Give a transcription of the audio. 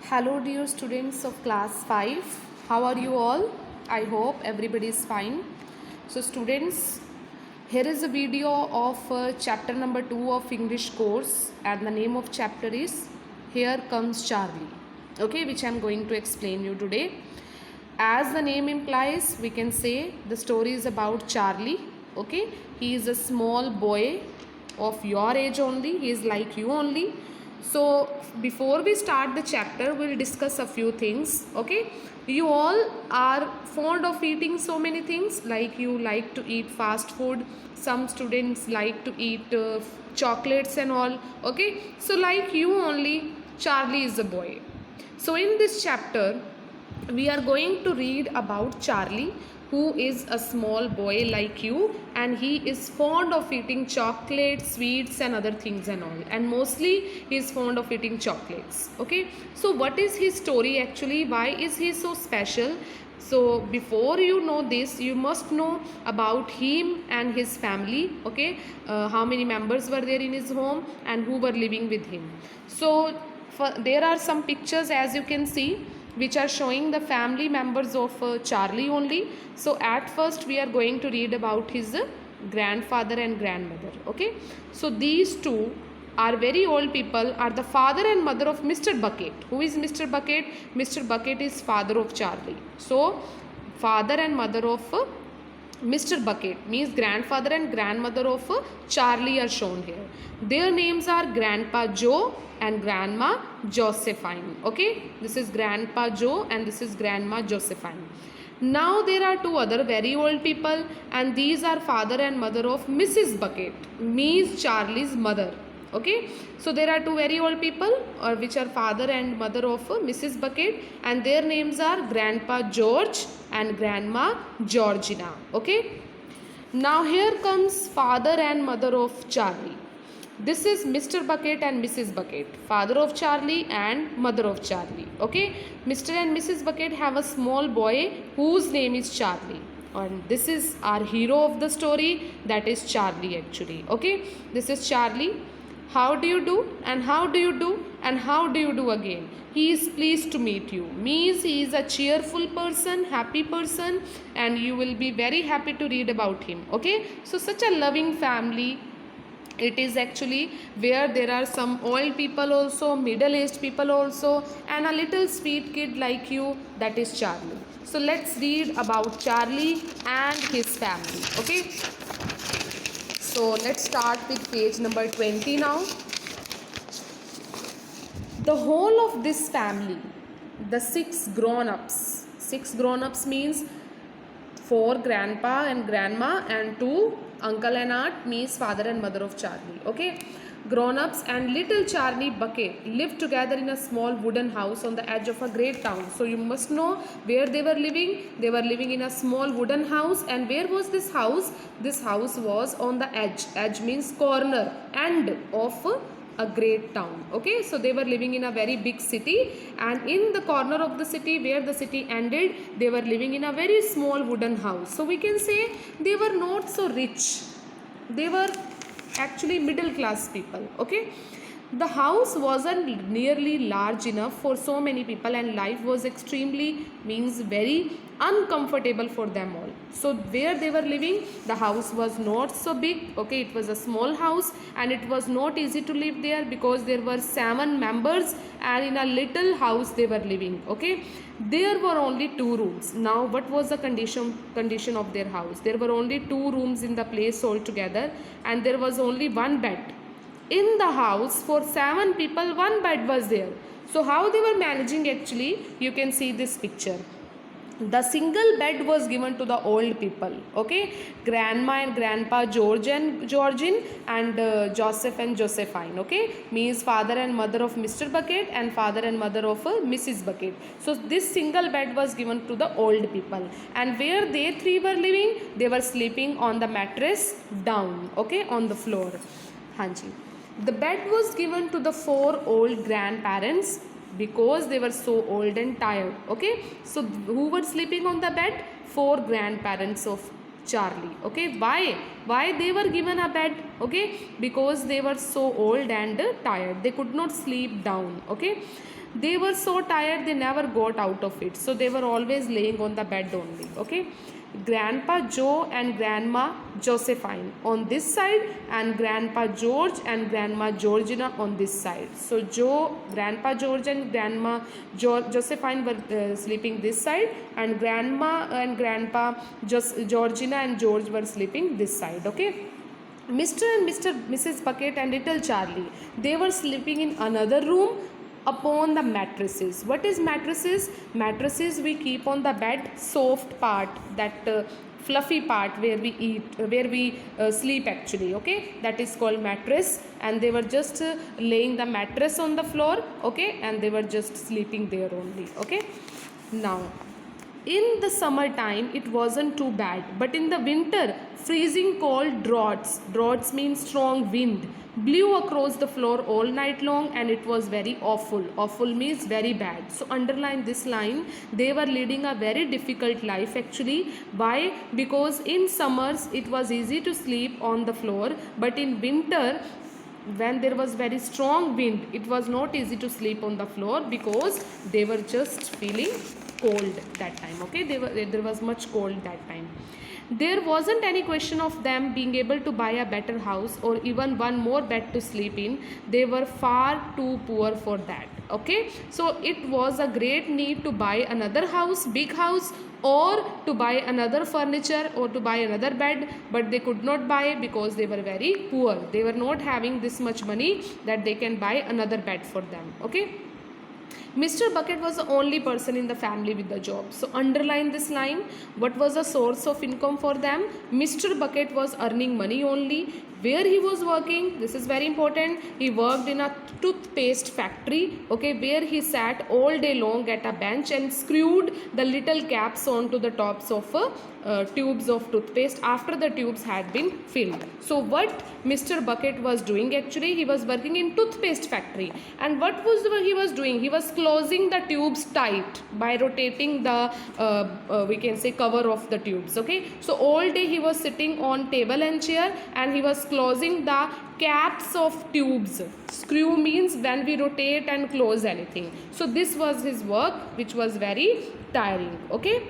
Hello, dear students of class 5. How are you all? I hope everybody is fine. So, students, here is a video of chapter number 2 of English course, and the name of chapter is Here Comes Charlie. Okay, which I am going to explain you today. As the name implies, we can say the story is about Charlie. Okay, he is a small boy of your age only. He is like you only. So before we start the chapter, we'll discuss a few things. Okay, you all are fond of eating so many things, like you like to eat fast food. Some students like to eat chocolates and all. Okay, so like you only, Charlie is a boy. So in this chapter, we are going to read about Charlie, who is a small boy like you, and he is fond of eating chocolates, sweets and other things and all, and mostly he is fond of eating chocolates. Okay, so what is his story actually? Why is he so special? So before you know this, you must know about him and his family. Okay, how many members were there in his home and who were living with him. So there are some pictures, as you can see, which are showing the family members of Charlie only. So at first we are going to read about his grandfather and grandmother. Okay, so these two are very old people, are the father and mother of Mr. Bucket. Who is Mr. Bucket? Mr. Bucket is father of Charlie. So father and mother of Mr. Bucket means grandfather and grandmother of Charlie are shown here. Their names are Grandpa Joe and Grandma Josephine. Okay, this is Grandpa Joe and this is Grandma Josephine. Now there are two other very old people, and these are father and mother of Mrs. Bucket, means Charlie's mother. Okay, so there are two very old people which are father and mother of Mrs. Bucket, and their names are Grandpa George and Grandma Georgina. Okay, now here comes father and mother of Charlie. This is Mr. Bucket and Mrs. Bucket, father of Charlie and mother of Charlie. Okay, Mr. and Mrs. Bucket have a small boy whose name is Charlie, and this is our hero of the story, that is Charlie actually. Okay, this is Charlie. How do you do, and how do you do, and how do you do again? He is pleased to meet you, means he is a cheerful person, happy person, and you will be very happy to read about him. Okay, so such a loving family it is actually, where there are some old people also, middle-aged people also, and a little sweet kid like you, that is Charlie. So let's read about Charlie and his family. Okay, so let's start with page number 20 now. The whole of this family, the six grown-ups means 4 grandpa and grandma and 2 uncle and aunt, means father and mother of Charlie. Okay, grown-ups and little Charlie Bucket lived together in a small wooden house on the edge of a great town. So you must know where they were living. They were living in a small wooden house. And where was this house? This house was on the edge means corner, end of a great town. Okay, so they were living in a very big city, and in the corner of the city where the city ended, they were living in a very small wooden house. So we can say they were not so rich, they were actually middle class people. Okay, the house wasn't nearly large enough for so many people, and life was extremely, means very uncomfortable for them all. So where they were living, the house was not so big. Okay, it was a small house, and it was not easy to live there because there were 7 members, and in a little house they were living. Okay, there were only 2 rooms. Now what was the condition of their house? There were only 2 rooms in the place altogether, and there was only 1 bed in the house. For 7 people, 1 bed was there. So how they were managing actually, you can see this picture. The single bed was given to the old people. Okay, grandma and grandpa George and Georgine, and Joseph and Josephine. Okay, means father and mother of Mr. Bucket and father and mother of Mrs. Bucket. So this single bed was given to the old people, and where they 3 were living, they were sleeping on the mattress down. Okay, on the floor. Hanji. The bed was given to the 4 old grandparents because they were so old and tired. Okay, so who were sleeping on the bed? 4 grandparents of Charlie. Okay, why they were given a bed? Okay, because they were so old and tired, they could not sleep down. Okay, they were so tired they never got out of it, so they were always laying on the bed only. Okay, Grandpa Joe and Grandma Josephine on this side, and Grandpa George and Grandma Georgina on this side. So Grandpa George and Grandma Josephine were sleeping this side, and Grandma and Grandpa Georgina and George were sleeping this side. Okay, Mr. and Mrs. Bucket and little Charlie, they were sleeping in another room upon the mattresses. What is mattresses? Mattresses we keep on the bed, soft part, that fluffy part where we eat, where we sleep actually. Okay, that is called mattress, and they were just laying the mattress on the floor. Okay, and they were just sleeping there only. Okay, now in the summertime it wasn't too bad, but in the winter freezing cold draughts means strong wind, blew across the floor all night long, and it was very awful. Awful means very bad. So underline this line. They were leading a very difficult life actually. Why? Because in summers it was easy to sleep on the floor, but in winter when there was very strong wind it was not easy to sleep on the floor because they were just feeling cold that time. Okay, there was much cold that time. There wasn't any question of them being able to buy a better house or even one more bed to sleep in. They were far too poor for that. Okay, so it was a great need to buy another house, big house, or to buy another furniture or to buy another bed, but they could not buy because they were very poor. They were not having this much money that they can buy another bed for them. Okay, Mr. Bucket was the only person in the family with the job. So underline this line. What was the source of income for them? Mr. Bucket was earning money only. Where he was working, this is very important. He worked in a toothpaste factory, okay, where he sat all day long at a bench and screwed the little caps onto the tops of tubes of toothpaste after the tubes had been filled. So what Mr. Bucket was doing actually, he was working in toothpaste factory, and what was he was doing? He was closing the tubes tight by rotating the we can say cover of the tubes. Okay, so all day he was sitting on table and chair and he was closing the caps of tubes. Screw means when we rotate and close anything. So this was his work, which was very tiring. Okay.